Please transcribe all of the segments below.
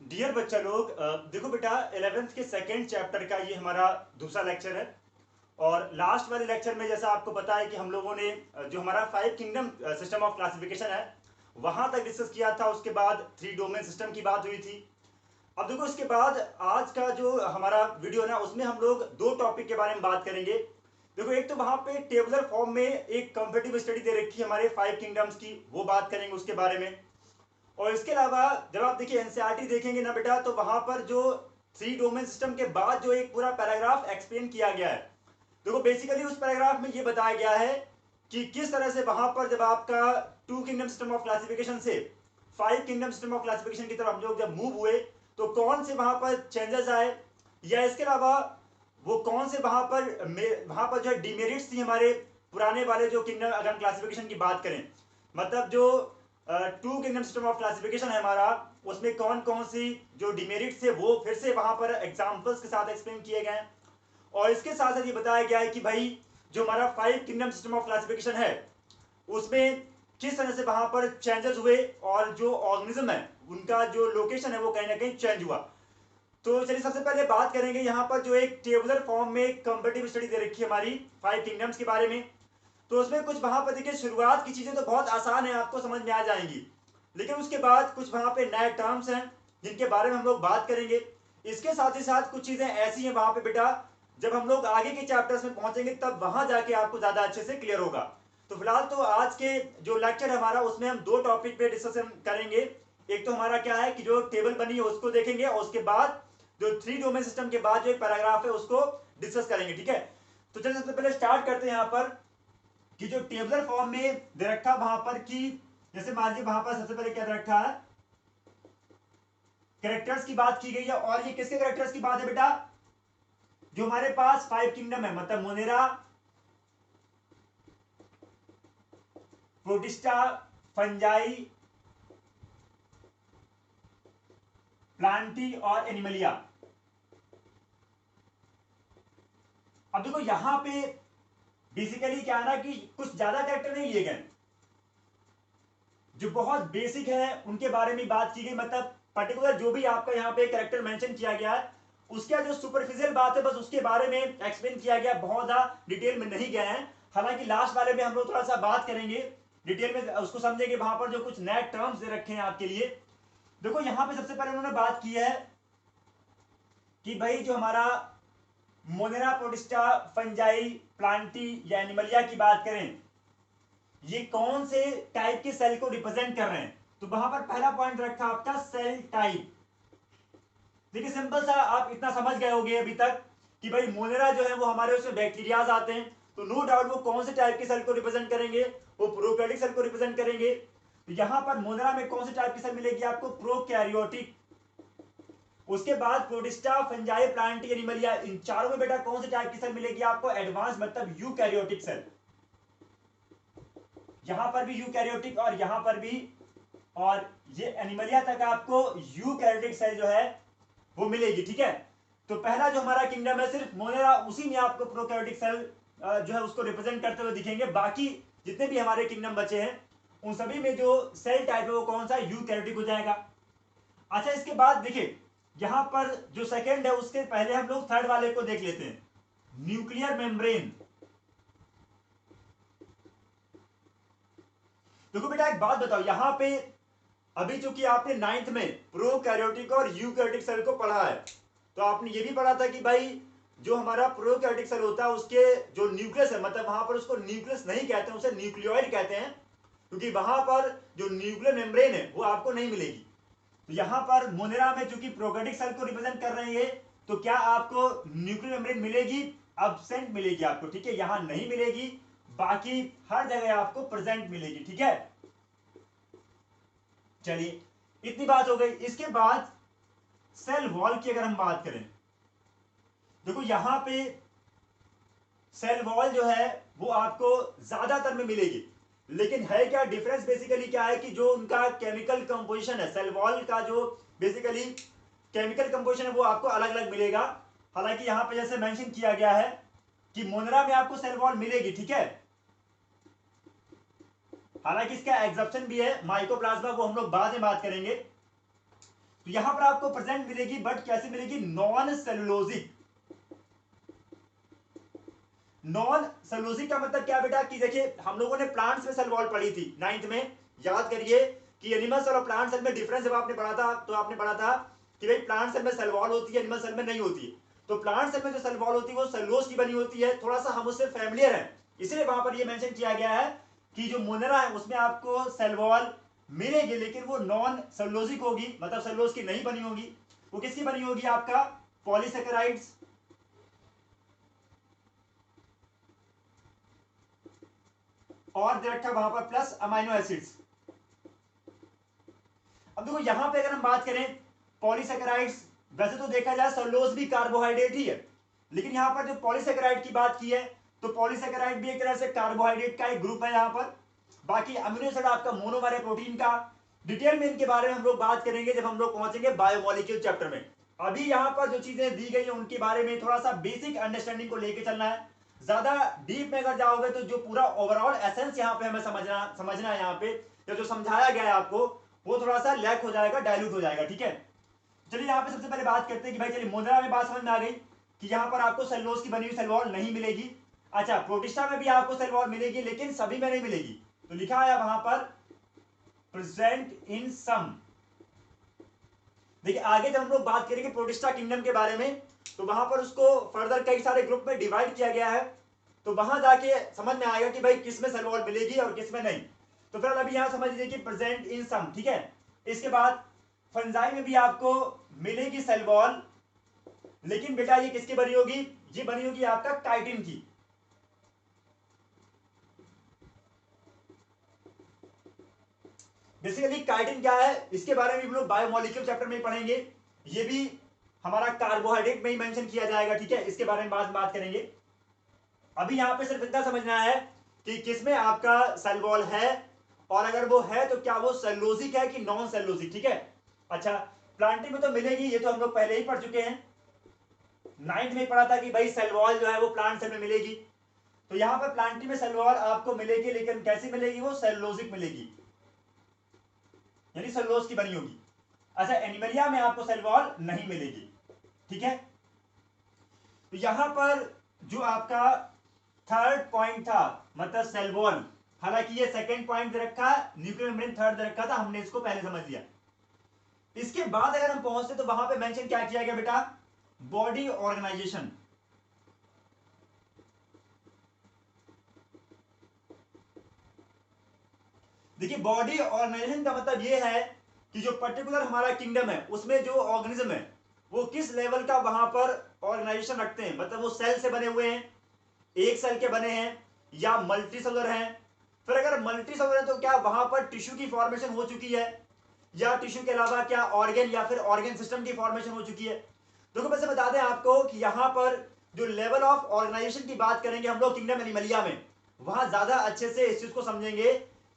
Dear बच्चा लोग, देखो बेटा 11th के सेकेंड चैप्टर का ये हमारा दूसरा लेक्चर है। और लास्ट वाले लेक्चर में जैसा आपको पता है कि हम लोगों ने जो हमारा 5 किंगडम सिस्टम ऑफ क्लासिफिकेशन है वहां तक डिस्कस किया था। उसके बाद 3 डोमेन सिस्टम की बात हुई थी। अब देखो इसके बाद आज का जो हमारा वीडियो है ना उसमें हम लोग दो टॉपिक के बारे में बात करेंगे। देखो एक तो वहां पे टेबुलर फॉर्म में एक कंपेटिटिव स्टडी दे रखी है हमारे 5 किंगडम्स की, वो बात करेंगे उसके बारे में। और इसके अलावा जब आप देखिए एनसीईआरटी देखेंगे ना बेटा, तो वहां पर जो 3 डोमेन सिस्टम के बाद जो एक पूरा पैराग्राफ एक्सप्लेन किया गया है, देखो बेसिकली उस पैराग्राफ में ये बताया गया है कि किस तरह से वहां पर जब आपका 2 किंगडम सिस्टम ऑफ क्लासिफिकेशन से 5 किंगडम सिस्टम ऑफ क्लासिफिकेशन की तरफ हम लोग जब मूव हुए तो कौन से वहां पर चेंजेस आए, या इसके अलावा वो कौन से वहां पर जो डिमेरिट्स थी हमारे पुराने वाले जो किंगडम, अगर हम क्लासिफिकेशन की बात करें, मतलब जो 2 किंगडम सिस्टम ऑफ क्लासिफिकेशन है हमारा, उसमें कौन कौन सी जो डिमेरिट्स थे वो फिर से वहां पर एग्जांपल्स के साथ एक्सप्लेन किए गए। और इसके साथ साथ ये बताया गया है कि भाई जो हमारा 5 किंगडम सिस्टम ऑफ क्लासिफिकेशन है उसमें किस तरह से वहां पर चेंजेस हुए और जो ऑर्गेनिज्म है उनका जो लोकेशन है वो कहीं ना कहीं चेंज हुआ। तो चलिए सबसे पहले बात करेंगे यहाँ पर जो एक टेबुलर फॉर्म में कंपेटिटिव स्टडी दे रखी है हमारी 5 किंगडम्स के बारे में। तो उसमें कुछ वहां पर देखिए शुरुआत की चीजें तो बहुत आसान है, आपको समझ में आ जाएंगी, लेकिन उसके बाद कुछ वहां पे नए टर्म्स हैं जिनके बारे में हम लोग बात करेंगे। इसके साथ ही साथ कुछ चीजें ऐसी हैं वहां पे बेटा, जब हम लोग आगे के चैप्टर्स में पहुंचेंगे तब वहां जाके आपको ज्यादा अच्छे से क्लियर होगा। तो फिलहाल तो आज के जो लेक्चर हमारा उसमें हम दो टॉपिक पे डिस्कशन करेंगे। एक तो हमारा क्या है कि जो टेबल बनी है उसको देखेंगे, और उसके बाद जो 3 डोमेन सिस्टम के बाद जो एक पैराग्राफ है उसको डिस्कस करेंगे, ठीक है। तो चलिए सबसे पहले स्टार्ट करते हैं यहाँ पर कि जो टेबलर फॉर्म में दे रखा वहां पर कि जैसे मान लीजिए वहां पर सबसे पहले क्या दे रखा है, कैरेक्टर्स की बात की गई है। और ये किसके कैरेक्टर्स की बात है बेटा, जो हमारे पास 5 किंगडम है, मतलब मोनेरा, प्रोटिस्टा, फंजाई, प्लांटी और एनिमलिया। अब देखो यहां पे बेसिकली क्या है ना कि कुछ ज्यादा कैरेक्टर नहीं लिए गए, जो बहुत बेसिक है उनके बारे में बात की गई। मतलब पर्टिकुलर जो भी आपका यहाँ पे कैरेक्टर मेंशन किया गया है उसका जो सुपरफिशियल बात है बस उसके बारे में एक्सप्लेन किया गया, बहुत ज्यादा डिटेल में नहीं गए हैं। हालांकि लास्ट वाले में हम लोग थोड़ा सा बात करेंगे डिटेल में, उसको समझेंगे वहां पर जो कुछ नए टर्म्स दे रखे हैं आपके लिए। देखो यहाँ पे सबसे पहले उन्होंने बात की है कि भाई जो हमारा मोनेरा, प्रोटिस्टा, फंजाई, प्लांटी या एनिमलिया की बात करें, ये कौन से टाइप के सेल को रिप्रेजेंट कर रहे हैं। तो वहां पर पहला पॉइंट रखा आपका सेल टाइप। देखिए सिंपल सा आप इतना समझ गए होंगे अभी तक कि भाई मोनेरा जो है वो हमारे उसमें बैक्टीरियाज आते हैं, तो नो डाउट वो कौन से टाइप के सेल को रिप्रेजेंट करेंगे, वो प्रोकैरियोटिक सेल को रिप्रेजेंट करेंगे। तो यहां पर मोनेरा में कौन से टाइप की सेल मिलेगी आपको, प्रोकैरियोटिक। उसके बाद प्रोटिस्टा, फंजाई, प्लांटी, एनिमलिया, इन चारों में बेटा कौन से टाइप की सेल मिलेगी आपको, एडवांस मतलब यूकैरियोटिक सेल। यहां पर भी यूकैरियोटिक और यहां पर भी, और ये एनिमलिया तक आपको यूकैरियोटिक सेल जो है वो मिलेगी, ठीक है। तो पहला जो हमारा किंगडम है सिर्फ मोनेरा, उसी में आपको प्रोकैरियोटिक सेल जो है उसको रिप्रेजेंट करते हुए दिखेंगे। बाकी जितने भी हमारे किंगडम बचे हैं उन सभी में जो सेल टाइप है वो कौन सा, यूकैरियोटिक हो जाएगा। अच्छा इसके बाद देखिए यहां पर जो सेकेंड है उसके पहले हम लोग थर्ड वाले को देख लेते हैं, न्यूक्लियर मेम्ब्रेन। देखो बेटा एक बात बताओ, यहां पे अभी चूंकि आपने 9th में प्रोकैरियोटिक और यूकैरियोटिक सेल को पढ़ा है, तो आपने ये भी पढ़ा था कि भाई जो हमारा प्रोकैरियोटिक सेल होता है उसके जो न्यूक्लियस है, मतलब वहां पर उसको न्यूक्लियस नहीं कहते हैं, उसे न्यूक्लियोइड कहते हैं, क्योंकि वहां पर जो न्यूक्लियर मेम्ब्रेन है वो आपको नहीं मिलेगी। तो यहां पर मोनेरा में चूंकि प्रोकैरियोटिक सेल को रिप्रेजेंट कर रहे हैं, तो क्या आपको न्यूक्लियर मेम्ब्रेन मिलेगी, अब्सेंट मिलेगी आपको, ठीक है, यहां नहीं मिलेगी, बाकी हर जगह आपको प्रेजेंट मिलेगी, ठीक है। चलिए इतनी बात हो गई। इसके बाद सेल वॉल की अगर हम बात करें, देखो यहां पे सेल वॉल जो है वो आपको ज्यादातर में मिलेगी, लेकिन है क्या डिफरेंस, बेसिकली क्या है कि जो उनका केमिकल कंपोजिशन है, सेल वॉल का जो बेसिकली केमिकल कंपोजिशन है वो आपको अलग अलग मिलेगा। हालांकि यहां पे जैसे मेंशन किया गया है कि मोनेरा में आपको सेल वॉल मिलेगी, ठीक है। हालांकि इसका एग्जप्शन भी है, माइकोप्लाज्मा, वो हम लोग बाद में बात करेंगे। तो यहां पर आपको प्रेजेंट मिलेगी, बट कैसे मिलेगी? Non cellulosic. नॉन सेलुलोजिक का मतलब क्या बेटा कि देखिए हम लोगों ने प्लांट्स में सेल वॉल पढ़ी थी 9th में, याद करिए कि एनिमल सेल और प्लांट सेल में डिफरेंस जब आपने पढ़ा था तो आपने पढ़ा था कि भाई प्लांट सेल में सेल वॉल होती है, एनिमल सेल में नहीं होती है। तो प्लांट सेल में जो सेल वॉल होती है वो सेलुलोज की बनी होती है, थोड़ा सा हम उससे फैमिलियर हैं, इसलिए वहां पर ये मेंशन किया गया है कि जो मोनेरा है उसमें आपको सेल वॉल मिलेगी, लेकिन वो नॉन सेलुलोजिक होगी, मतलब सेलुलोज की नहीं बनी होगी। वो किसकी बनी होगी? आपका पॉलीसेकेराइड्स और दे रखा वहां पर प्लस अमाइनो एसिड्स। अब देखो यहां पे अगर हम बात करें पॉलीसेकेराइड्स, वैसे तो देखा जाए सेलुलोज भी कार्बोहाइड्रेट ही है, लेकिन यहां पर जो पॉलीसेकेराइड की बात की है तो पॉलीसेकेराइड भी एक तरह से कार्बोहाइड्रेट का एक ग्रुप है यहां पर। बाकी अमीनो एसिड आपका मोनोमर है प्रोटीन का। डिटेल में इनके बारे में हम लोग बात करेंगे जब हम लोग पहुंचेंगे बायोमोलिक्यूल चैप्टर में। अभी यहां पर जो चीजें दी गई है उनके बारे में थोड़ा सा बेसिक अंडरस्टैंडिंग को लेकर चलना है। ज्यादा डीप में अगर जाओगे तो जो पूरा ओवरऑल एसेंस यहाँ पे हमें समझना है यहाँ पे, जो समझाया गया है आपको वो थोड़ा सा लैक हो जाएगा, डायल्यूट हो जाएगा। ठीक है, चलिए यहाँ पे सबसे पहले बात करते हैं कि भाई चलिए मोनेरा में बात समझ में आ गई कि यहाँ पर आपको सेलुलोज की बनी हुई सेल वॉल नहीं मिलेगी। अच्छा, प्रोटिस्टा में भी आपको सेल वॉल मिलेगी लेकिन सभी में नहीं मिलेगी, तो लिखा है वहां पर प्रेजेंट इन सम। देखिए आगे जब हम लोग बात करेंगे प्रोटिस्टा किंगडम के बारे में तो वहां पर उसको फर्दर कई सारे ग्रुप में डिवाइड किया गया है, तो वहां जाके समझ में आएगा कि भाई किस में सेल वॉल मिलेगी और किस में नहीं। तो फिर अभी यहां समझ लीजिए कि प्रेजेंट इन सम। ठीक है, इसके बाद फंजाई में भी आपको मिलेगी सेल वॉल, लेकिन बेटा ये किसकी बनी होगी? ये बनी होगी आपका काइटिन की। बेसिकली काइटिन क्या है इसके बारे में हम लोग बायोमोलिक्यूल चैप्टर में पढ़ेंगे, ये भी हमारा कार्बोहाइड्रेट में ही मेंशन किया जाएगा। ठीक है, इसके बारे में बाद में बात करेंगे। अभी यहां पे सिर्फ इतना समझना है कि किसमें आपका सेल वॉल है, और अगर वो है तो क्या वो सेलुलोजिक है कि नॉन सेलुलोजिक। ठीक है, अच्छा प्लांटिंग में तो मिलेगी, ये तो हम लोग पहले ही पढ़ चुके हैं, 9th में पढ़ा था कि भाई सेल वॉल जो है वो प्लांट सेल में मिलेगी। तो यहां पर प्लांटिंग में सेल वॉल आपको मिलेगी, लेकिन कैसी मिलेगी? वो सेलुलोजिक मिलेगी, यानी सेलुलोज की बनी होगी। अच्छा, एनिमलिया में आपको सेल वॉल नहीं मिलेगी। ठीक है, तो यहां पर जो आपका थर्ड पॉइंट था मतलब सेल वॉल, हालांकि ये सेकंड पॉइंट दे रखा, न्यूक्लियर मेम्ब्रेन थर्ड दे रखा था, हमने इसको पहले समझ लिया। इसके बाद अगर हम पहुंचते तो वहां पे मेंशन क्या किया गया बेटा? Body organisation. देखिए बॉडी ऑर्गेनाइजेशन का मतलब ये है कि जो पर्टिकुलर हमारा किंगडम है उसमें जो ऑर्गेनिज्म है वो किस लेवल का वहां पर ऑर्गेनाइजेशन रखते हैं, मतलब वो सेल से बने हुए हैं, एक सेल के बने हैं, या मल्टी सेलुलर हैं। फिर अगर मल्टी सेलुलर है तो क्या वहां पर टिश्यू की फॉर्मेशन हो चुकी है, या टिश्यू के अलावा क्या ऑर्गन या फिर ऑर्गन सिस्टम की फॉर्मेशन हो चुकी है। देखो वैसे बता दें आपको कि यहां पर जो लेवल ऑफ ऑर्गेनाइजेशन की बात करेंगे हम लोग किंगडम एनिमलिया में, वहां ज्यादा अच्छे से इस चीज को समझेंगे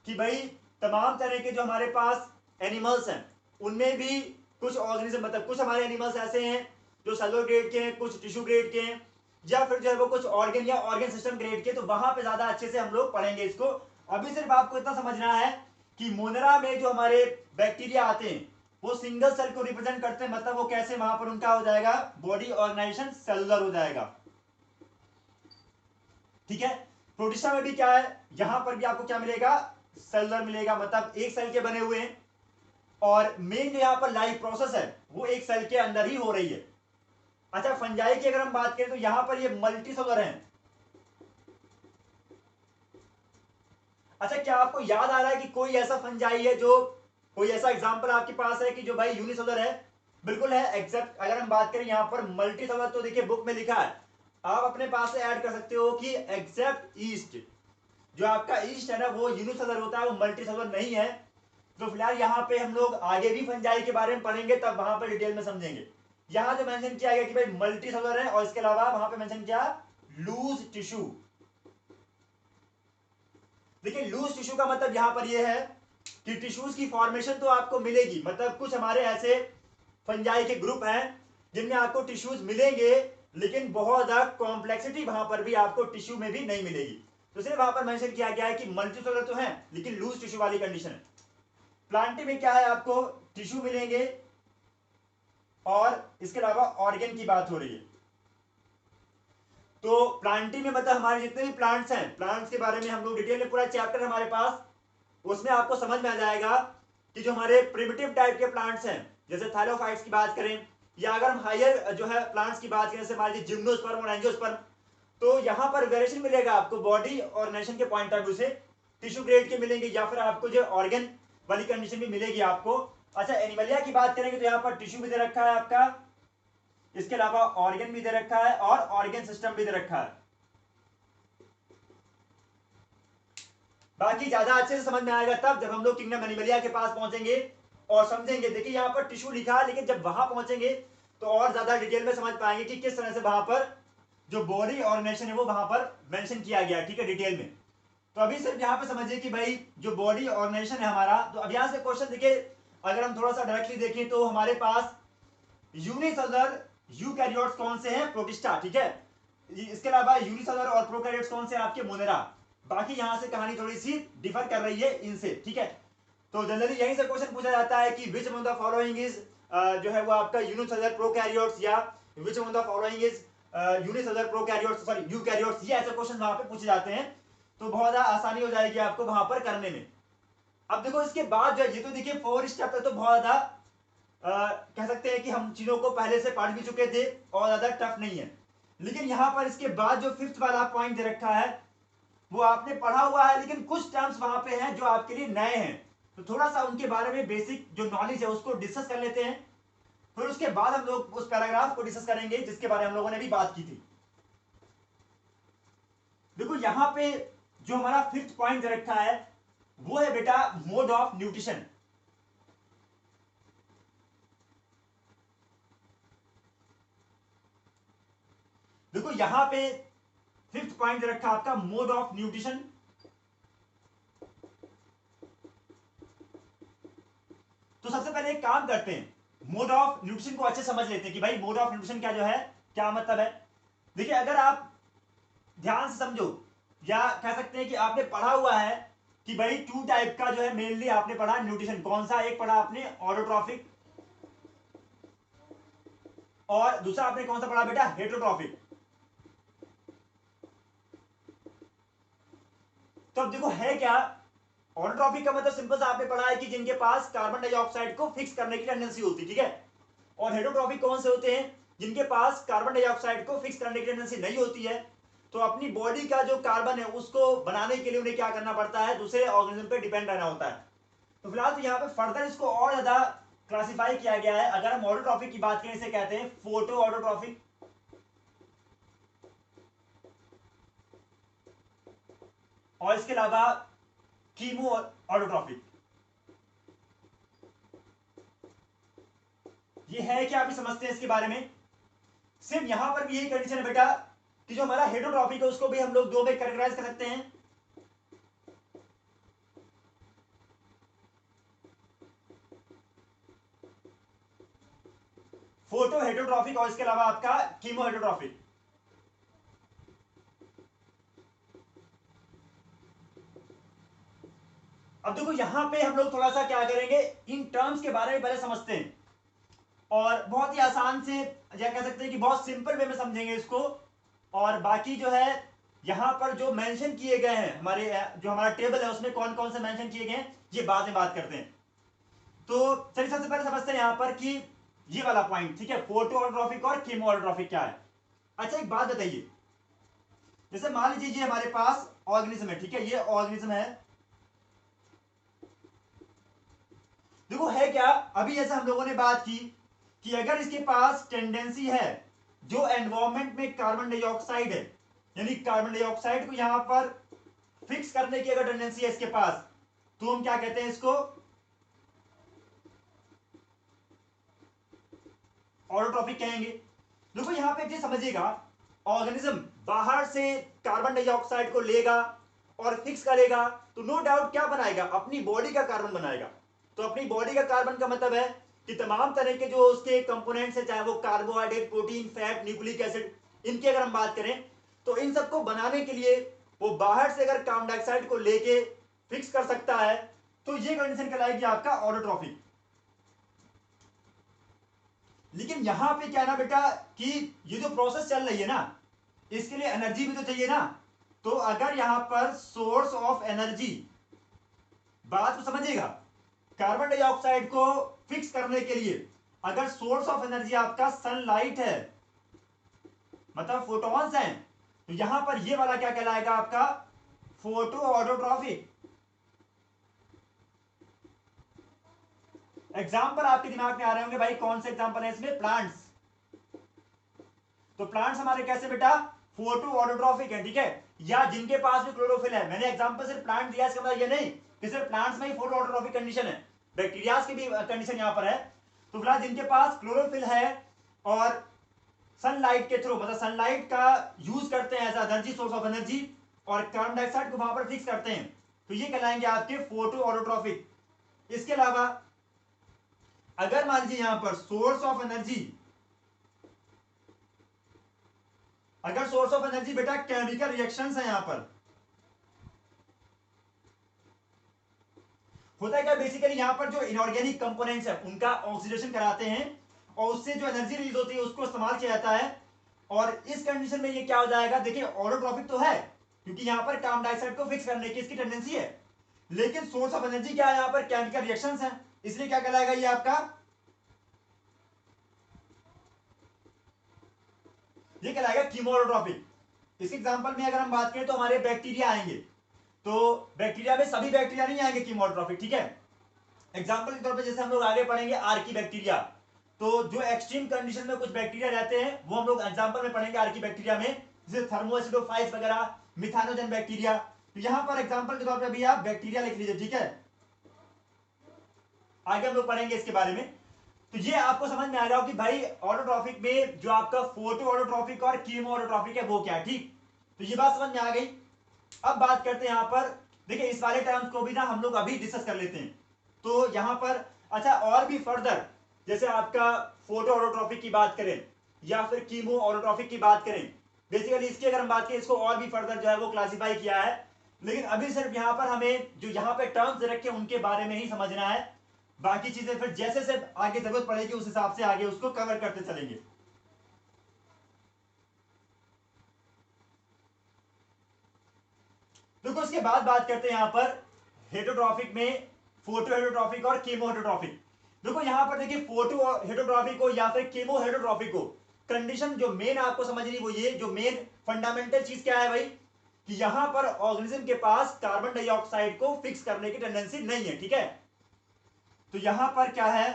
कि भाई तमाम तरह के जो हमारे पास एनिमल्स हैं उनमें भी कुछ ऑर्गेनिज्म, मतलब कुछ हमारे एनिमल्स ऐसे हैं जो सेलुलर ग्रेड के हैं, कुछ टिश्यू ग्रेड के हैं, या फिर जो है वो कुछ ऑर्गन या ऑर्गन सिस्टम ग्रेड के, तो वहां पे ज्यादा अच्छे से हम लोग पढ़ेंगे इसको। अभी सिर्फ आपको इतना समझना है कि मोनेरा में जो हमारे बैक्टीरिया आते हैं वो सिंगल सेल को रिप्रेजेंट करते हैं, मतलब वो कैसे वहां पर उनका हो जाएगा बॉडी ऑर्गेनाइजेशन सेलुलर हो जाएगा। ठीक है, प्रोटिस्टा में भी क्या है, यहां पर भी आपको क्या मिलेगा? सेलुलर मिलेगा, मतलब एक सेल के बने हुए हैं, और मेन जो यहां पर लाइफ प्रोसेस है वो एक सेल के अंदर ही हो रही है। अच्छा, फंजाई की अगर हम बात करें तो यहां पर ये मल्टी सेलुलर है। अच्छा, क्या आपको याद आ रहा है कि कोई ऐसा फंजाई है जो, कोई ऐसा एग्जांपल आपके पास है कि जो भाई यूनिसेलुलर है? बिल्कुल है, एक्सेप्ट अगर हम बात करें यहां पर मल्टी सेलुलर, तो देखिए बुक में लिखा है, आप अपने पास से ऐड कर सकते हो कि एक्सेप्ट ईस्ट, जो आपका ईस्ट है ना वो यूनिसेलुलर होता है, वो मल्टी सेलुलर नहीं है। तो फिलहाल यहाँ पे हम लोग आगे भी फंजाई के बारे में पढ़ेंगे, तब वहां पर डिटेल में समझेंगे। यहां जो मेंशन किया गया कि भाई मल्टी सेलुलर है, और इसके अलावा वहां पे मेंशन किया लूज टिश्यू। देखिए लूज टिश्यू का मतलब यहां पर यह है कि टिश्यूज की फॉर्मेशन तो आपको मिलेगी, मतलब कुछ हमारे ऐसे फंजाई के ग्रुप हैं जिनमें आपको टिश्यूज मिलेंगे, लेकिन बहुत ज्यादा कॉम्प्लेक्सिटी वहां पर भी आपको टिश्यू में भी नहीं मिलेगी। तो सिर्फ वहां पर मेंशन किया गया है कि मल्टीसेलुलर तो है लेकिन लूज टिश्यू वाली कंडीशन है। प्लांटी में क्या है, आपको टिश्यू मिलेंगे और इसके अलावा ऑर्गन की बात हो रही है। तो प्लांटिंग में मतलब हमारे जितने भी प्लांट्स हैं, प्लांट्स के बारे में हम लोग डिटेल में पूरा चैप्टर हमारे पास, उसमें आपको समझ में आ जाएगा कि जो हमारे प्रिमिटिव टाइप के प्लांट्स हैं, जैसे थाइलोफाइट्स की बात करें, या अगर हम हायर जो है प्लांट्स की बात करें, जैसे मान लीजिए जिम्नोस्पर्म और एंजियोस्पर्म, तो यहाँ पर वेरिएशन मिलेगा आपको बॉडी ऑर्गेनाइजेशन के पॉइंट ऑफ व्यू से, टिश्यू ग्रेड के मिलेंगे या फिर आपको जो ऑर्गन वाली कंडीशन भी मिलेगी आपको। अच्छा, एनिमलिया की बात करेंगे तो यहाँ पर टिश्यू भी दे रखा है आपका, इसके अलावा ऑर्गन भी दे रखा है और ऑर्गन सिस्टम भी दे रखा है। बाकी ज्यादा अच्छे से समझ में आएगा तब जब हम लोग किंगडम एनिमलिया के पास पहुंचेंगे और समझेंगे। देखिए यहाँ पर टिश्यू लिखा है, लेकिन जब वहां पहुंचेंगे तो और ज्यादा डिटेल में समझ पाएंगे कि किस तरह से वहां पर जो बॉडी ऑर्गेनाइजेशन है वो वहां पर मेंशन किया गया, ठीक है, डिटेल में। तो अभी सिर्फ यहाँ पे समझिए कि भाई जो बॉडी ऑर्गेनाइजेशन है हमारा, तो अब यहाँ से क्वेश्चन देखिए, अगर हम थोड़ा सा डायरेक्टली देखें तो हमारे पास यूनिसेलुलर यूकैरियोट्स कौन से हैं, प्रोटिस्टा, ठीक है। इसके अलावा यूनिसेलुलर और प्रोकैरियोट्स कौन से हैं आपके, मोनेरा। बाकी यहां से कहानी थोड़ी सी डिफर कर रही है इनसे, ठीक है। तो जनरली यहीं से क्वेश्चन पूछा जाता है कि which among the following is जो है वो आपका यूनिसेलुलर प्रोकैरियोट्स, या which among the following is unicellular prokaryotes, sorry eukaryotes, ये ऐसे क्वेश्चन वहां पे पूछे जाते हैं। तो बहुत ज्यादा आसानी हो जाएगी आपको वहां पर करने में। अब देखो इसके बाद जो है, ये तो देखिए 4 स्टेप तक तो बहुत ज्यादा कह सकते हैं कि हम चीजों को पहले से पढ़ भी चुके थे और ज्यादा टफ नहीं है। लेकिन यहां पर इसके बाद जो 5th वाला पॉइंट दे रखा है वो आपने पढ़ा हुआ है, लेकिन कुछ टर्म्स वहां पे हैं जो आपके लिए नए हैं। तो थोड़ा सा उनके बारे में बेसिक जो नॉलेज है उसको डिस्कस कर लेते हैं, फिर उसके बाद हम लोग उस पैराग्राफ को डिस्कस करेंगे जिसके बारे में हम लोगों ने भी बात की थी। देखो यहां पे जो हमारा 5th पॉइंट दे रखा है वो है बेटा मोड ऑफ न्यूट्रिशन। देखो यहां पे 5th पॉइंट दे रखा है आपका मोड ऑफ न्यूट्रिशन। तो सबसे पहले एक काम करते हैं, मोड ऑफ न्यूट्रिशन को अच्छे समझ लेते हैं कि भाई मोड ऑफ न्यूट्रिशन क्या जो है, क्या मतलब है। देखिए अगर आप ध्यान से समझो, या कह सकते हैं कि आपने पढ़ा हुआ है कि भाई 2 टाइप का जो है मेनली आपने पढ़ा न्यूट्रिशन, कौन सा, एक पढ़ा आपने ऑटोट्रॉफिक और दूसरा आपने कौन सा पढ़ा बेटा, हेटरोट्रॉफिक। तो अब देखो है क्या, ऑटोट्रॉफिक का मतलब सिंपल सा आपने पढ़ा है कि जिनके पास कार्बन डाइऑक्साइड को फिक्स करने की टेंडेंसी होती है, ठीक है। और हेटरोट्रॉफिक कौन से होते हैं, जिनके पास कार्बन डाइऑक्साइड को फिक्स करने की टेंडेंसी नहीं होती है। तो अपनी बॉडी का जो कार्बन है उसको बनाने के लिए उन्हें क्या करना पड़ता है, दूसरे ऑर्गेनिज्म पे डिपेंड रहना होता है। तो फिलहाल तो यहाँ पे फर्दर इसको और ज्यादा क्लासिफाई किया गया है। अगर हम ऑटोट्रॉफिक की बात करें, इसे कहते हैं फोटो ऑटोट्रॉफिक, और इसके अलावा कीमो ऑटोट्रॉफिक। ये है क्या, अभी समझते हैं इसके बारे में। सिर्फ यहां पर भी यही कंडीशन है बेटा कि जो हमारा हेटरोट्रॉफिक है उसको भी हम लोग दो में कैटेगराइज कर सकते हैं, फोटो हेटरोट्रॉफिक और इसके अलावा आपका कीमो हेटरोट्रॉफिक। अब देखो यहां पे हम लोग थोड़ा सा क्या करेंगे, इन टर्म्स के बारे में पहले समझते हैं और बहुत ही आसान से, या कह सकते हैं कि बहुत सिंपल वे में समझेंगे इसको। और बाकी जो है यहां पर जो मेंशन किए गए हैं हमारे जो हमारा टेबल है उसमें कौन कौन से मेंशन किए गए हैं ये बाद में बात करते हैं। तो चलिए सबसे पहले समझते हैं यहां पर कि ये वाला पॉइंट, ठीक है, फोटो ऑटोट्रॉफिक और कीमो ऑटोट्रॉफिक क्या है। अच्छा एक बात बताइए, जैसे मान लीजिए ये हमारे पास ऑर्गेनिज्म है, ठीक है, ये ऑर्गेनिज्म है। देखो है क्या, अभी जैसे हम लोगों ने बात की कि अगर इसके पास टेंडेंसी है जो एनवायरमेंट में कार्बन डाइऑक्साइड है, यानी कार्बन डाइऑक्साइड को यहां पर फिक्स करने की अगर टेंडेंसी है इसके पास, तो हम क्या कहते हैं इसको, ऑटोट्रॉफिक कहेंगे। देखो यहां पे एक चीज समझिएगा, ऑर्गेनिज्म बाहर से कार्बन डाइऑक्साइड को लेगा और फिक्स करेगा, तो नो डाउट क्या बनाएगा, अपनी बॉडी का कार्बन बनाएगा। तो अपनी बॉडी का कार्बन का मतलब है कि तमाम तरह के जो उसके कंपोनेंट्स है, चाहे वो carbohydrate, protein, fat, nucleic acid, इनकी अगर हम बात करें तो इन सबको बनाने के लिए वो बाहर से अगर कार्बन डाइऑक्साइड को लेके फिक्स कर सकता है, तो ये कंडीशन कहलाएगी आपका ऑटोट्रॉफिक। लेकिन यहां पे क्या है ना बेटा कि ये जो प्रोसेस चल रही है ना, इसके लिए एनर्जी भी तो चाहिए ना। तो अगर यहां पर सोर्स ऑफ एनर्जी, बात को समझिएगा, कार्बन डाइऑक्साइड को फिक्स करने के लिए अगर सोर्स ऑफ एनर्जी आपका सनलाइट है, मतलब फोटोन्स हैं, तो यहां पर ये वाला क्या कहलाएगा आपका, फोटो ऑटोट्रॉफिक। एग्जाम्पल आपके दिमाग में आ रहे होंगे भाई, कौन से एग्जाम्पल है इसमें, प्लांट्स। तो प्लांट्स हमारे कैसे बेटा, फोटो ऑटोट्रॉफिक है, ठीक है, या जिनके पास भी क्लोरोफिल है। मैंने एग्जांपल सिर्फ प्लांट दिया, इसका मतलब ये नहीं कि सिर्फ प्लांट्स में ही फोटो ऑटोट्रॉफिक कंडीशन है, बैक्टीरियाज की भी कंडीशन यहां पर है। तो फिलहाल जिनके पास क्लोरोफिल है और सनलाइट के थ्रू, मतलब सनलाइट का यूज करते हैं as energy, source of energy, और कार्बन डाइऑक्साइड को वहां पर फिक्स करते हैं, तो ये कहलाएंगे आपके फोटो ऑटोट्रॉफिक। इसके अलावा अगर मान लीजिए यहां पर सोर्स ऑफ एनर्जी, अगर सोर्स ऑफ एनर्जी बेटा केमिकल रिएक्शंस है, यहां पर होता है क्या बेसिकली, यहां पर जो इनऑर्गेनिक कंपोनेंट्स है उनका ऑक्सीडेशन कराते हैं और उससे जो एनर्जी रिलीज होती है उसको इस्तेमाल किया जाता है। और इस कंडीशन में ये क्या हो जाएगा, देखिए ऑटोट्रॉफिक तो है क्योंकि यहां पर कार्बन डाइऑक्साइड को फिक्स करने की इसकी टेंडेंसी है, लेकिन सोर्स ऑफ एनर्जी क्या है, यहां पर केमिकल रिएक्शंस है, इसलिए क्या कहलाएगा ये आपका, ये कहलाएगा कीमोऑटोट्रॉफिक। इस एग्जांपल में अगर हम बात करें तो हमारे बैक्टीरिया आएंगे, तो बैक्टीरिया में सभी बैक्टीरिया नहीं आएंगे कीमोऑटोट्रॉफिक, ठीक है। एग्जांपल के तौर पे जैसे हम लोग आगे पढ़ेंगे आर्की बैक्टीरिया, तो जो एक्सट्रीम कंडीशन में कुछ बैक्टीरिया रहते हैं वो हम लोग एग्जांपल में पढ़ेंगे आर्की बैक्टीरिया में, जैसे थर्मोएसिडोफाइल्स वगैरह, मिथानोजन बैक्टीरिया। तो यहां पर एग्जांपल के तौर पे अभी आप बैक्टीरिया लिख लीजिए, ठीक है, आगे हम लोग पढ़ेंगे इसके बारे में। तो ये आपको समझ में आ रहा हो कि भाई ऑटोट्रॉफिक में जो आपका फोटो ऑटोट्रॉफिक और कीमो ऑटोट्रॉफिक है वो क्या है, ठीक। तो ये बात समझ में आ गई। अब बात करते हैं यहां पर, देखिए इस वाले टर्म्स को भी ना हम लोग अभी डिस्कस कर लेते हैं। तो यहां पर अच्छा और भी फर्दर, जैसे आपका फोटो ऑटोट्रॉफिक की बात करें या फिर कीमो ऑटोट्रॉफिक की बात करें, बेसिकली इसकी अगर हम बात करें इसको और भी फर्दर जो है वो क्लासिफाई किया है, लेकिन अभी सिर्फ यहां पर हमें जो यहां पे टर्म्स रखे उनके बारे में ही समझना है। बाकी चीजें फिर जैसे जैसे आगे जरूरत पड़ेगी उस हिसाब से आगे उसको कवर करते चलेंगे। देखो इसके बाद बात करते हैं यहां पर हेटरोट्रॉफिक में फोटो हेटरोट्रॉफिक और कीमो हेटरोट्रॉफिक। देखो यहां पर देखिए फोटो हेटरोट्रॉफिक को या फिर कीमो हेटरोट्रॉफिक को, कंडीशन जो मेन आपको समझनी वो ये, जो मेन फंडामेंटल चीज क्या है भाई, कि यहां पर ऑर्गेनिज्म के पास कार्बन डाइऑक्साइड को फिक्स करने की टेंडेंसी नहीं है, ठीक है। तो यहां पर क्या है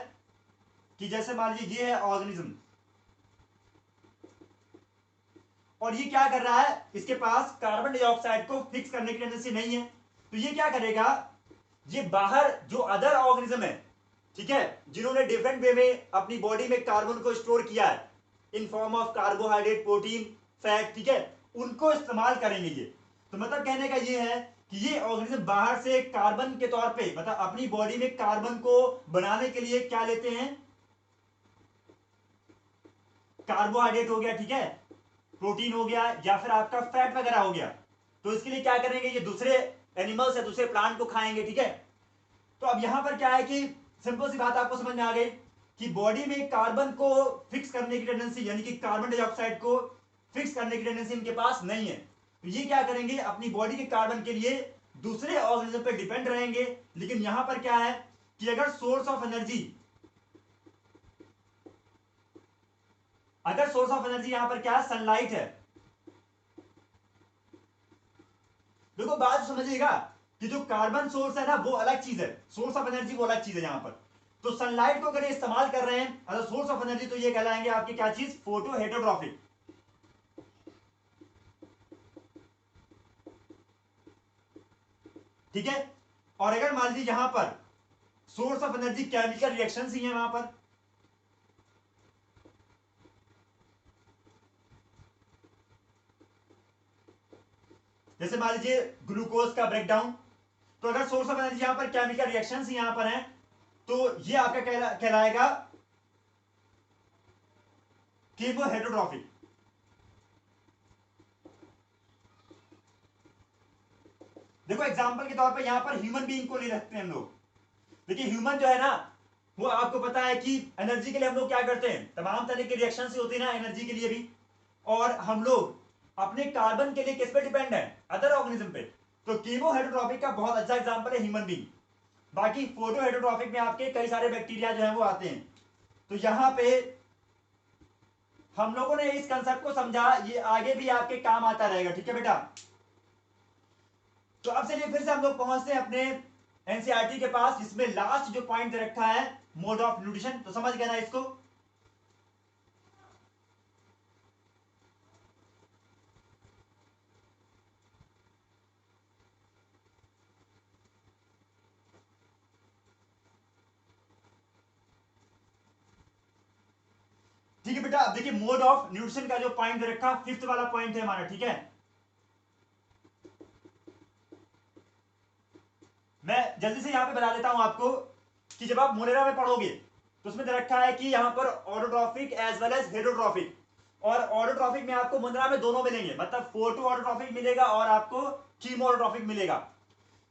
कि जैसे मान लीजिए ये है ऑर्गेनिज्म और ये क्या कर रहा है, इसके पास कार्बन डाइऑक्साइड को फिक्स करने की टेंडेंसी नहीं है, तो ये क्या करेगा, ये बाहर जो अदर ऑर्गेनिज्म है, ठीक है, जिन्होंने डिफरेंट वे में अपनी बॉडी में कार्बन को स्टोर किया है in form of carbohydrate, protein, fat, ठीक है, उनको इस्तेमाल करेंगे ये। तो मतलब कहने का ये है कि ये ऑर्गेनिज्म बाहर से कार्बन के तौर पे, मतलब अपनी बॉडी में कार्बन को बनाने के लिए क्या लेते हैं, कार्बोहाइड्रेट हो गया, ठीक है, प्रोटीन हो गया, या फिर आपका फैट वगैरह हो गया। तो इसके लिए क्या करेंगे, ये दूसरे एनिमल्स है, दूसरे प्लांट को खाएंगे, ठीक है। तो अब यहां पर क्या है कि सिंपल सी बात आपको समझ में आ गई कि बॉडी में कार्बन को फिक्स करने की टेंडेंसी, यानी कि कार्बन डाइऑक्साइड को फिक्स करने की टेंडेंसी इनके पास नहीं है। तो ये क्या करेंगे, अपनी बॉडी के कार्बन के लिए दूसरे ऑर्गेनिज्म पे डिपेंड रहेंगे। लेकिन यहां पर क्या है कि अगर सोर्स ऑफ एनर्जी, अगर सोर्स ऑफ एनर्जी यहां पर क्या है, सनलाइट है। देखो बात समझिएगा कि जो कार्बन सोर्स है ना वो अलग चीज है, सोर्स ऑफ एनर्जी वो अलग चीज है यहां पर। तो सनलाइट को अगर इस्तेमाल कर रहे हैं अगर सोर्स ऑफ एनर्जी, तो ये कहलाएंगे आपकी क्या चीज, फोटो हेटरोट्रॉफिक, ठीक है। और अगर मान लीजिए यहां पर source of energy chemical reactions ही है वहां पर, जैसे मान लीजिए ग्लूकोज का ब्रेकडाउन, तो अगर सोर्स ऑफ एनर्जी यहां पर केमिकल रिएक्शंस ही यहां पर हैं, तो ये आपका कहलाएगा कीमो हेटरोट्रॉफिक। देखो एग्जांपल के तौर पे यहां पर ह्यूमन बीइंग को ले रखते हैं हम लोग। देखिए ह्यूमन जो है ना, वो आपको पता है कि एनर्जी के लिए हम लोग क्या करते हैं, तमाम तरह की रिएक्शन होती है ना एनर्जी के लिए भी, और हम लोग अपने कार्बन के लिए किस पे डिपेंड है, अदर ऑर्गेनिज्म पे। तो कीमो हाइड्रोट्रॉपिक का बहुत अच्छा एग्जांपल है ह्यूमन बीइंग। बाकी फोटो हाइड्रोट्रॉपिक में आपके कई सारे बैक्टीरिया जो है वो आते हैं। तो यहां पे हम लोगों ने इस कंसेप्ट को समझा, ये आगे भी आपके काम आता रहेगा, ठीक है बेटा। तो अब चलिए फिर से हम लोग पहुंचते हैं अपने एनसीईआरटी के पास, जिसमें लास्ट जो पॉइंट दे रखा है मोड ऑफ न्यूट्रिशन। तो समझ गए ना इसको। ठीक है बेटा, अब देखिए मोड ऑफ न्यूट्रिशन का जो पॉइंट दे रखा, फिफ्थ वाला पॉइंट है हमारा, ठीक है। मैं जल्दी से यहां पे बता देता हूं आपको कि जब आप मोलेरा में पढ़ोगे तो उसमें दे रखा है कि यहां पर autotrophic as well as heterotrophic, और ऑटोट्रॉफिक में आपको मोलेरा में दोनों मिलेंगे, मतलब फोटो ऑटोट्रॉफिक मिलेगा और आपको कीमो ऑटोट्रॉफिक मिलेगा।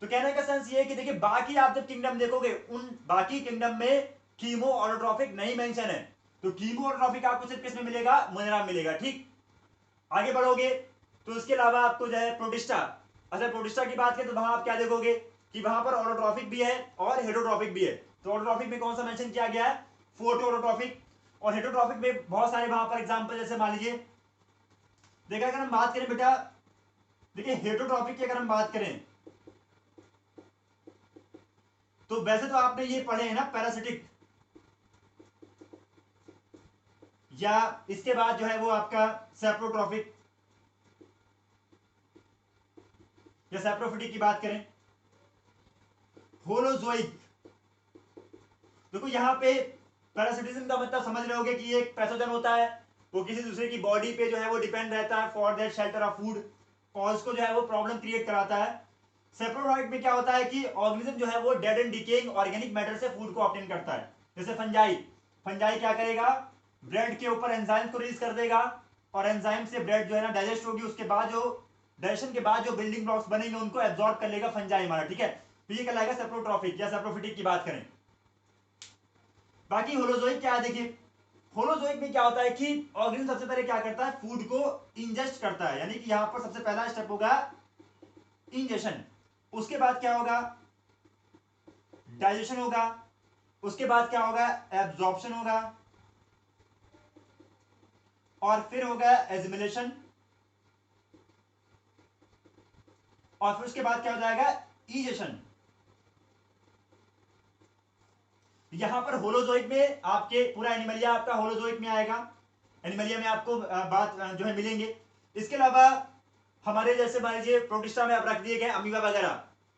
तो कहने का सेंस ये है कि देखिए बाकी आप जब किंगडम देखोगे उन बाकी किंगडम में कीमो ऑटोट्रॉफिक नहीं मेंशन है, तो कीमो ऑटोट्रॉफिक आपको सिर्फ किसमें मिलेगा, मोलेरा में मिलेगा, ठीक। आगे बढ़ोगे तो इसके अलावा आपको जो है प्रोटिस्टा, अच्छा प्रोटिस्टा की बात करें तो वहां आप क्या देखोगे कि वहां पर ऑटोट्रॉफिक भी है और हेटेरोट्रॉफिक भी है। तो ऑटोट्रॉफिक में कौन सा मेंशन किया गया है, फोटो ऑटोट्रॉफिक। और हेटेरोट्रॉफिक में बहुत सारे वहां पर एग्जांपल, जैसे मान लीजिए देखा, अगर हम बात करें बेटा, देखिए हेटेरोट्रॉफिक की अगर हम बात करें तो वैसे तो आपने ये पढ़े हैं ना पैरासिटिक, या इसके बाद जो है वो आपका सेप्रोट्रॉफिक या सेप्रोफिटिक की बात करें, होलोजोइक। देखो यहाँ पे पैरासिटिज्म का मतलब समझ रहे होगे कि एक पैथोजन होता है, वो किसी दूसरे की बॉडी पे जो है वो डिपेंड रहता है for that shelter of food, और उसको जो है वो प्रॉब्लम क्रिएट कराता है। सेप्रोफाइट में क्या होता है कि ऑर्गेनिज्म जो है वो dead and decaying organic matter से फूड को ऑब्टेन करता है। जैसे फंजाई, फंजाई क्या करेगा, ब्रेड के ऊपर एंजाइम को रिलीज कर देगा, और एंजाइम से ब्रेड जो है ना डाइजेस्ट होगी, उसके बाद जो डाइजेशन के बाद जो बिल्डिंग ब्लॉक्स बनेंगे उनको एब्जॉर्ब कर लेगा फंजाई हमारा, ठीक है। तो ये कहलाएगा सेप्रोट्रॉफिक या सेप्रोफिटिक की बात करें। बाकी होलोजोइक क्या है, देखिए होलोजोइक में क्या होता है कि ऑर्गेनिज्म सबसे पहले क्या करता है, फूड को इंजेस्ट करता है, यानी कि यहां पर सबसे पहला स्टेप होगा इंजेशन, उसके बाद क्या होगा, डाइजेशन होगा, उसके बाद क्या होगा, एब्जॉर्प्शन होगा, और फिर होगा एजिमिलेशन, और फिर उसके बाद क्या हो जाएगा, इजेशन। यहां पर होलोजोइक में आपके पूरा एनिमलिया आपका होलोजोइक में आएगा, एनिमलिया में आपको बात जो है मिलेंगे। इसके अलावा हमारे जैसे मान लीजिए प्रोटिस्टा में आप रख दिए गए अमीबा वगैरह,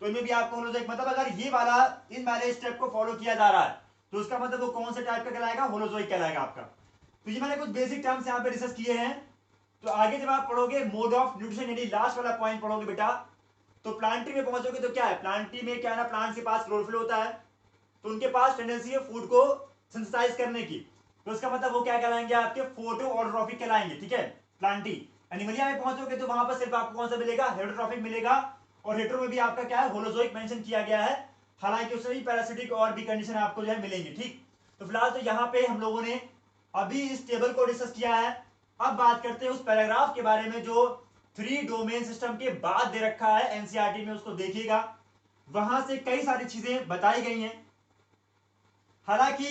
तो इनमें भी आपको होलोजोइक, मतलब अगर ये वाला इन वाले स्टेप को फॉलो किया जा रहा है तो उसका मतलब वो कौन से टाइप का कहलाएगा, होलोजोइक कहलाएगा आपका। तो ये मैंने कुछ बेसिक टर्म्स यहाँ पे डिस्कस किए हैं। तो आगे जब आप पढ़ोगे मोड ऑफ न्यूट्रिशन यानी लास्ट वाला पॉइंट पढ़ोगे बेटा, तो प्लांटी में पहुंचोगे तो क्या है, प्लांटी में क्या है ना, प्लांट के पास क्लोरोफिल होता है, तो उनके पास टेंडेंसी है फूड को सिंथेसाइज करने की, तो इसका मतलब वो क्या कहलाएंगे, आपके फोटो ऑटोट्रॉफिक कहलाएंगे, ठीक है, प्लांटी। एनिमलिया में पहुंचोगे तो वहां पर सिर्फ आपको कौन सा मिलेगा, हेटेरोट्रॉफिक मिलेगा, और हेटेरो में भी आपका क्या है, होलोजोइक मेंशन किया गया है, हालांकि उसमें भी पैरासिटिक और भी कंडीशन आपको जो है मिलेंगे, ठीक। तो फिलहाल तो यहाँ पे हम लोगों ने अभी इस टेबल को डिस्कस किया है। अब बात करते हैं उस पैराग्राफ के बारे में जो 3 डोमेन सिस्टम के बाद दे रखा है एनसीईआरटी में, उसको देखिएगा, वहां से कई सारी चीजें बताई गई हैं। हालांकि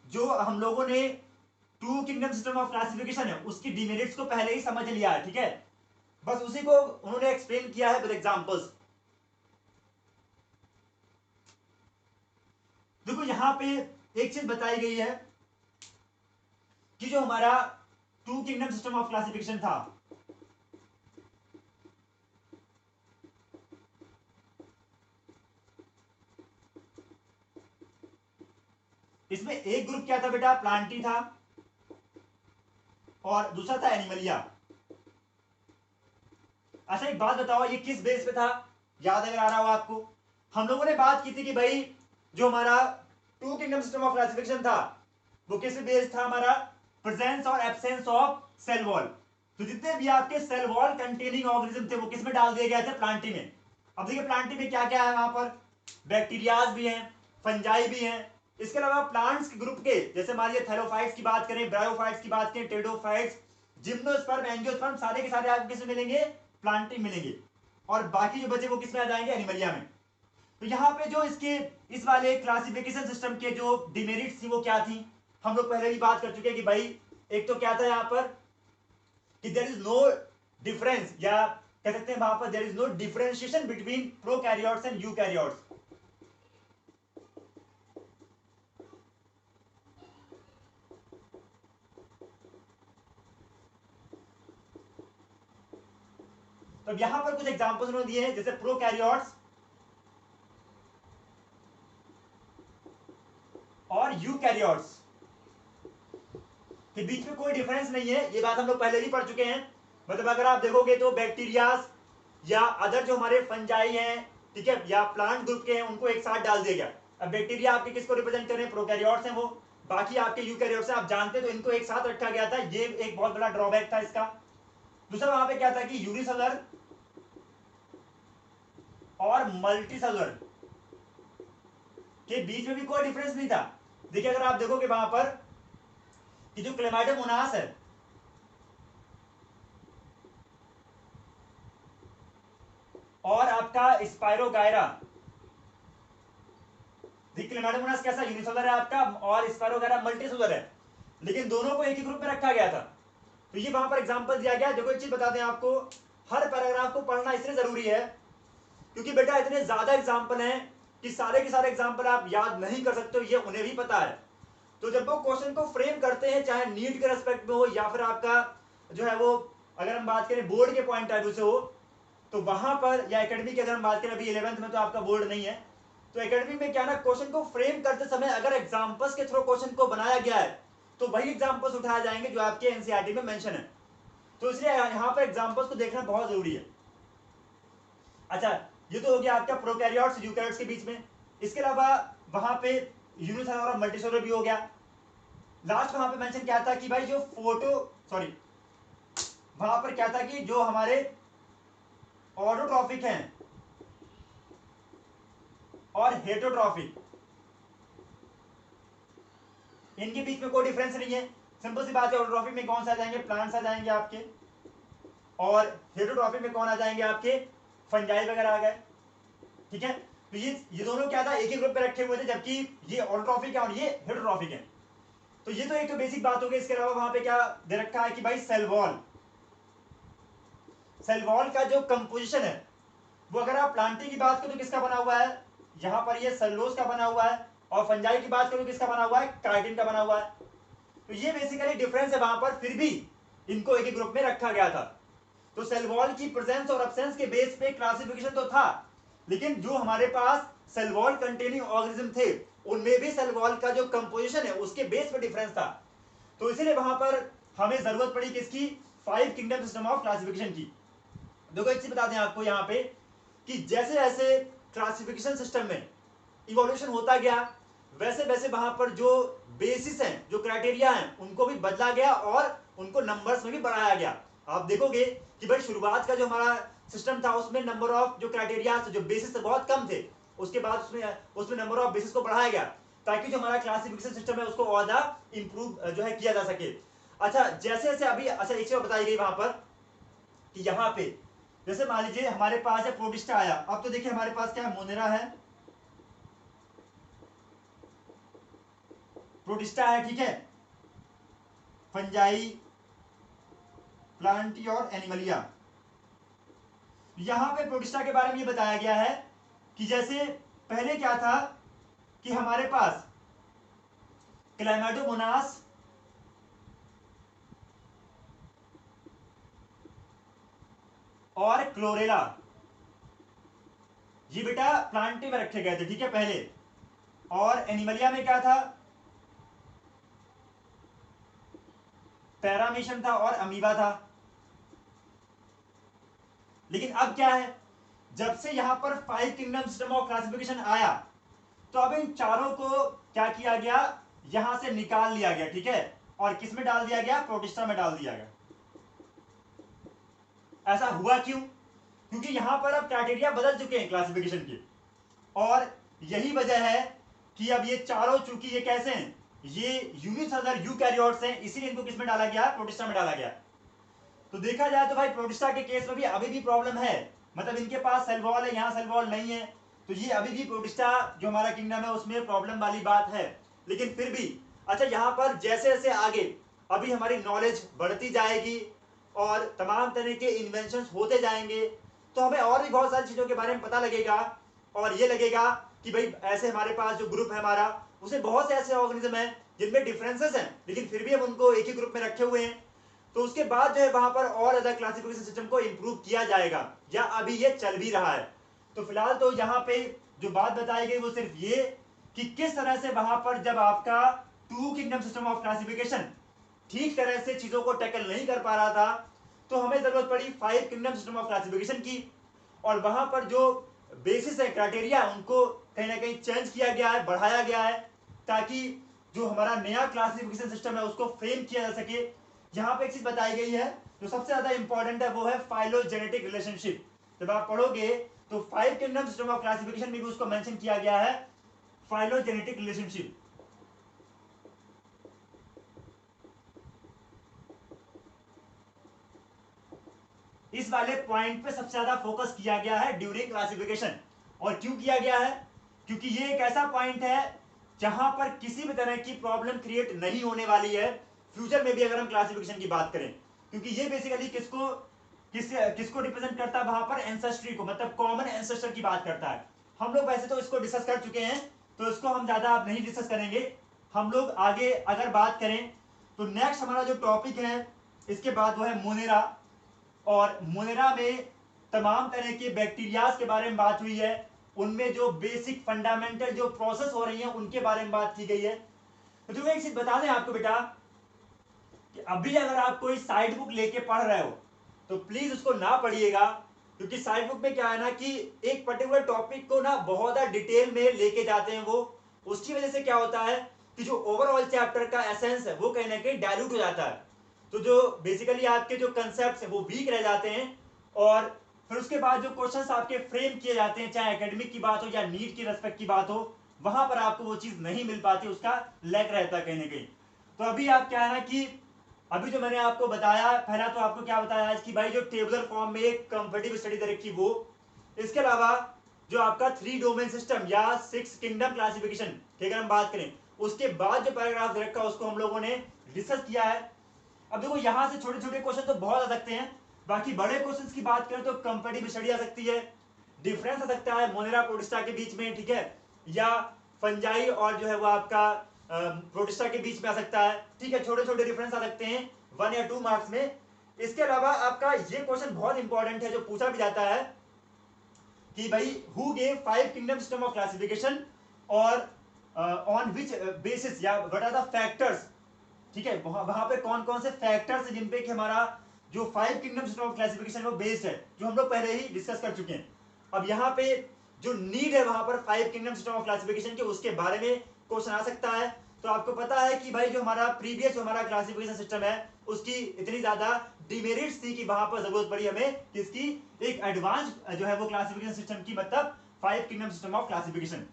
जो हम लोगों ने two kingdom system of classification है उसकी डिमेरिट्स को पहले ही समझ लिया है, ठीक है, बस उसी को उन्होंने एक्सप्लेन किया है विद एग्जांपल्स। देखो यहां पे एक चीज बताई गई है कि जो हमारा two kingdom system of classification था, इसमें एक ग्रुप क्या था बेटा, प्लांटी था, और दूसरा था एनिमलिया। अच्छा एक बात बताओ, ये किस बेस पे था, याद अगर आ रहा हो आपको, हम लोगों ने बात की थी कि भाई जो हमारा two kingdom system of classification था वो किस बेस था, हमारा प्रेजेंस और एब्सेंस ऑफ सेल वॉल। तो जितने भी आपके सेल वॉल कंटेनिंग ऑर्गेनिज्म थे वो किस में डाल दिए गए थे, प्लांटी में। अब देखिए प्लांटी में क्या क्या है, वहां पर बैक्टीरियाज भी हैं, फंजाई भी हैं, इसके अलावा प्लांट्स के ग्रुप के, जैसे मान लीजिए थैलोफाइट्स की बात करें, ब्रायोफाइट्स की बात करें, टेरिडोफाइट्स, जिम्नोस्पर्म, एंजियोस्पर्म, सारे के सारे आपको किसमें मिलेंगे? प्लांट में मिलेंगे। और बाकी जो बचे वो किसमें आ जाएंगे? एनिमलिया में। तो यहाँ पे जो इसके इस वाले क्लासिफिकेशन सिस्टम के जो डिमेरिट्स थी वो क्या थी? हम लोग पहले भी बात कर चुके हैं कि भाई एक तो क्या था यहाँ पर कि देयर इज नो डिफरेंस, या कह सकते हैं वहां पर there is no differentiation between prokaryotes and eukaryotes. तो यहां पर कुछ एग्जांपल्स उन्होंने दिए हैं, जैसे प्रोकैरियोट्स और यूकैरियोट्स के बीच में कोई डिफरेंस नहीं है। ये बात हम लोग पहले ही पढ़ चुके हैं। मतलब अगर आप देखोगे तो बैक्टीरियाज या अदर जो हमारे फंजाई हैं, ठीक है, या प्लांट ग्रुप के हैं, उनको एक साथ डाल दिया गया। अब बैक्टीरिया आपके किसको रिप्रेजेंट कर रहे हैं? प्रोकैरियोट्स हैं वो। बाकी आपके यूकैरियोट्स हैं, आप जानते तो इनको एक साथ रखा गया था, ये एक बहुत बड़ा ड्रॉबैक था इसका। दूसरा वहां पे क्या था कि यूनिसेलुलर और मल्टीसेलुलर के बीच में भी कोई डिफरेंस नहीं था। देखिए अगर आप देखोगे वहां पर कि जो क्लेमाइडोमोनास है और आपका स्पाइरोगायरा, क्लेमाइडोमोनास कैसा? यूनिसेलुलर है आपका, और स्पाइरोगायरा मल्टीसेलुलर है, लेकिन दोनों को एक ही ग्रुप में रखा गया था। तो ये वहां पर एग्जांपल दिया गया। देखो एक चीज बता दें आपको, हर पैराग्राफ को पढ़ना इसलिए जरूरी है क्योंकि बेटा इतने ज्यादा एग्जांपल हैं कि सारे के सारे एग्जांपल आप याद नहीं कर सकते हो, ये उन्हें भी पता है। तो जब वो क्वेश्चन को फ्रेम करते हैं, चाहे नीट के रेस्पेक्ट में हो या फिर आपका जो है वो अगर हम बात करें बोर्ड के पॉइंट ऑफ व्यू से हो, तो वहां पर, या एकेडमी की अगर हम बात करें, अभी 11th में तो आपका बोर्ड नहीं है, तो एकेडमी में क्या ना, क्वेश्चन को फ्रेम करते समय अगर एग्जांपल्स के थ्रू क्वेश्चन को बनाया गया है तो वही एग्जांपल्स उठाए जाएंगे जो आपके एनसीईआरटी में मेंशन है। तो इसलिए यहां पर एग्जांपल्स को देखना बहुत जरूरी है। अच्छा, ये तो हो गया आपका प्रोकैरियोट्स यूकैरियोट्स के बीच में। इसके अलावा वहां पे यूनिसेलुलर और मल्टीसेलुलर भी हो गया। लास्ट वहां पे मेंशन क्या था कि भाई जो वहां पर क्या था कि जो हमारे ऑटोट्रॉफिक हैं और हेटरोट्रॉफिक, इनके बीच में कोई डिफरेंस नहीं है। सिंपल सी बात है, ऑटोट्रॉफिक में कौन सा आ जाएंगे? प्लांट्स आ जाएंगे आपके, और हेटरोट्रॉफिक में कौन आ जाएंगे? आपके फंजाई वगैरह आ गए, ठीक है। तो ये दोनों क्या था? एक ही ग्रुप में रखे हुए थे, जबकि ये ऑटोट्रॉफिक है और ये हेटरोट्रॉफिक है। तो ये तो एक तो बेसिक बात हो गई। इसके अलावा वहां पे क्या दे रखा है कि भाई सेल वॉल का जो कंपोजिशन है वो, अगर आप प्लांटी की बात करो तो किसका बना हुआ है? यहां पर ये सेलुलोज का बना हुआ है, और फंजाई की बात करो किसका बना हुआ है? काइटिन का बना हुआ है। तो ये बेसिकली डिफरेंस है वहां पर, फिर भी इनको एक ही ग्रुप में रखा गया था। तो सेल वॉल की प्रेजेंस और एब्सेंस के बेस पे क्लासिफिकेशन तो था, लेकिन जो हमारे पास सेल वॉल कंटेनिंग ऑर्गेनिज्म थे उनमें भी सेल वॉल का जो कंपोजिशन है उसके बेस पे डिफरेंस था। तो इसीलिए वहां पर हमें जरूरत पड़ी किसकी? 5 किंगडम सिस्टम ऑफ क्लासिफिकेशन की। देखो एक चीज बता दें आपको यहाँ पे कि जैसे जैसे क्लासिफिकेशन सिस्टम में इवोल्यूशन होता गया, वैसे वैसे वहां पर जो बेसिस हैं, जो क्राइटेरिया हैं, उनको भी बदला गया और उनको नंबर्स में भी बढ़ाया गया। आप देखोगे कि भाई शुरुआत का जो हमारा सिस्टम था उसमें नंबर ऑफ जो क्राइटेरिया, जो बेसिस थे बहुत कम थे। उसके बाद उसमें नंबर ऑफ बेसिस को बढ़ाया गया ताकि जो हमारा क्लासिफिकेशन सिस्टम है उसको और ज्यादा इंप्रूव जो है किया जा सके। अच्छा, जैसे जैसे अभी अच्छा एक चीज बताई गई वहां पर कि यहाँ पे जैसे मान लीजिए हमारे पास है प्रोटिस्टा आया। अब तो देखिए हमारे पास क्या है? मोनेरा है, प्रोटिस्टा है, ठीक है, फंजाई, प्लांटी और एनिमलिया। यहां पे प्रोटिस्टा के बारे में ये बताया गया है कि जैसे पहले क्या था कि हमारे पास क्लैमाइडोमोनास और क्लोरेला, ये बेटा प्लांटी में रखे गए थे, ठीक है, पहले। और एनिमलिया में क्या था? पैरामीशियम था और अमीबा था। लेकिन अब क्या है? जब से यहां पर 5 किंगडम सिस्टम ऑफ क्लासिफिकेशन आया तो अब इन चारों को क्या किया गया? यहां से निकाल लिया गया, ठीक है, और किस में डाल दिया गया? प्रोटिस्टा में डाल दिया गया। ऐसा हुआ क्यों? क्योंकि यहां पर अब क्राइटेरिया बदल चुके हैं क्लासिफिकेशन के, और यही वजह है कि अब ये चारों, चूंकि ये कैसे हैं, ये यूनिसेलुलर यूकैरियोट्स हैं, इसीलिए इनको किसमें डाला गया, प्रोटिस्टा में डाला गया। तो देखा जाए तो भाई प्रोटिस्टा के केस में भी अभी भी प्रॉब्लम है, मतलब इनके पास सेल वॉल है, यहाँ सेल वॉल नहीं है, तो ये अभी भी प्रोटिस्टा जो हमारा किंगडम है उसमें प्रॉब्लम वाली बात है। लेकिन फिर भी अच्छा, यहाँ पर जैसे जैसे आगे अभी हमारी नॉलेज बढ़ती जाएगी और तमाम तरह के इन्वेंशन होते जाएंगे, तो हमें और भी बहुत सारी चीजों के बारे में पता लगेगा, और ये लगेगा कि भाई ऐसे हमारे पास जो ग्रुप है हमारा, उसे बहुत से ऐसे ऑर्गेनिज्म हैं जिनमें डिफरेंसेस हैं, लेकिन फिर भी हम उनको एक ही ग्रुप में रखे हुए हैं। तो उसके बाद जो है वहां पर और ज्यादा क्लासिफिकेशन सिस्टम को इंप्रूव किया जाएगा, या अभी ये चल भी रहा है। तो फिलहाल तो यहाँ पे जो बात बताई गई वो सिर्फ ये कि किस तरह से वहां पर जब आपका two kingdom system of classification ठीक तरह से चीजों को टैकल नहीं कर पा रहा था, तो हमें जरूरत पड़ी five kingdom system of classification की, और वहां पर जो बेसिस है, क्राइटेरिया, उनको कहीं ना कहीं चेंज किया गया है, बढ़ाया गया है, ताकि जो हमारा नया क्लासिफिकेशन सिस्टम है उसको फ्रेम किया जा सके। यहाँ पे एक चीज बताई गई है जो सबसे ज्यादा इंपॉर्टेंट है, वो है फाइलोजेनेटिक रिलेशनशिप। जब आप पढ़ोगे तो five kingdom system of classification में भी उसको मेंशन किया गया है, फाइलोजेनेटिक रिलेशनशिप। इस वाले पॉइंट पे सबसे ज्यादा फोकस किया गया है ड्यूरिंग क्लासिफिकेशन। और क्यों किया गया है? क्योंकि ये एक ऐसा पॉइंट है जहां पर किसी भी तरह की प्रॉब्लम क्रिएट नहीं होने वाली है फ्यूचर में भी, अगर हम क्लासिफिकेशन की बात करें। क्योंकि ये बेसिकली किसको रिप्रेजेंट करता है वहां पर, एंसेस्ट्री को, मतलब कॉमन एंसेस्टर की बात करता है। हम लोग वैसे तो इसको डिस्कस कर चुके हैं, तो इसको हम ज्यादा अब नहीं डिस्कस करेंगे। हम लोग आगे अगर बात करें तो नेक्स्ट हमारा जो टॉपिक है इसके बाद वो है मोनेरा। और मोनेरा में तमाम तरह के बैक्टीरियाज के बारे में बात हुई है, उनमें जो बेसिक फंडामेंटल जो प्रोसेस हो रही है उनके बारे में बात की गई है। तो जो एक चीज बता दें आपको बेटा, कि अभी अगर आप कोई साइड बुक लेके पढ़ रहे हो तो प्लीज उसको ना पढ़िएगा, क्योंकि साइड बुक में क्या है ना कि एक पर्टिकुलर टॉपिक को ना बहुत ज्यादा डिटेल में लेके जाते हैं वो। उसकी वजह से क्या होता है कि जो ओवरऑल चैप्टर का एसेंस है वो कहीं ना कहीं डायल्यूट हो जाता है। तो जो बेसिकली आपके जो कंसेप्ट है वो वीक रह जाते हैं, और फिर उसके बाद जो क्वेश्चंस आपके फ्रेम किए जाते हैं, चाहे एकेडमिक की बात हो या नीट की रेस्पेक्ट की बात हो, वहां पर आपको वो चीज नहीं मिल पाती, उसका लैक रहता है कहीं ना कहीं। तो अभी आप क्या है ना कि अभी जो मैंने आपको बताया, पहला तो आपको क्या बताया आज कि भाई जो टेबुलर फॉर्म में एक कंफर्टेबल स्टडी दे रखी वो, इसके अलावा जो आपका 3 डोमेन सिस्टम या 6 किंगडम क्लासिफिकेशन की अगर हम बात करें, उसके बाद जो पैराग्राफ दे रखा उसको हम लोगों ने डिस्कस किया है। अब देखो यहां से छोटे छोटे क्वेश्चन तो बहुत आ सकते हैं, बाकी बड़े क्वेश्चंस की बात करें तो कंपैरेटिव स्टडी आ सकती है, डिफरेंस आ सकता है मोनेरा प्रोटिस्टा के बीच में, ठीक है, या फंजाई और जो है वो आपका प्रोटिस्टा के बीच में आ सकता है, ठीक है, छोटे छोटे डिफरेंस आ सकते हैं 1 या 2 मार्क्स में। इसके अलावा आपका ये क्वेश्चन बहुत इंपॉर्टेंट है जो पूछा भी जाता है कि भाई who gave 5 kingdom system of classification, और ऑन विच बेसिस या व्हाट आर द फैक्टर्स, ठीक है, वहां पे कौन कौन से फैक्टर्स हैं जिन पे कि हमारा जो 5 किंगडम सिस्टम ऑफ क्लासिफिकेशन वो बेस्ड है, जो हम लोग पहले ही डिस्कस कर चुके हैं। अब यहाँ पे जो नीड है वहां पर 5 किंगडम सिस्टम ऑफ क्लासिफिकेशन के, उसके बारे में क्वेश्चन आ सकता है। तो आपको पता है कि भाई जो हमारा प्रीवियस हमारा क्लासिफिकेशन सिस्टम है उसकी इतनी ज्यादा डिमेरिट्स थी कि वहां पर जरूरत पड़ी हमें किसकी, एक एडवांस जो है वो क्लासिफिकेशन सिस्टम की, मतलब 5 किंगडम सिस्टम ऑफ क्लासिफिकेशन।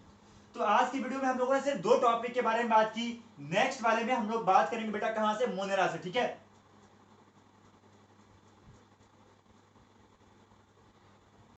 तो आज की वीडियो में हम लोगों ने सिर्फ 2 टॉपिक के बारे में बात की, नेक्स्ट वाले में हम लोग बात करेंगे बेटा कहां से, मोनेरा से, ठीक है।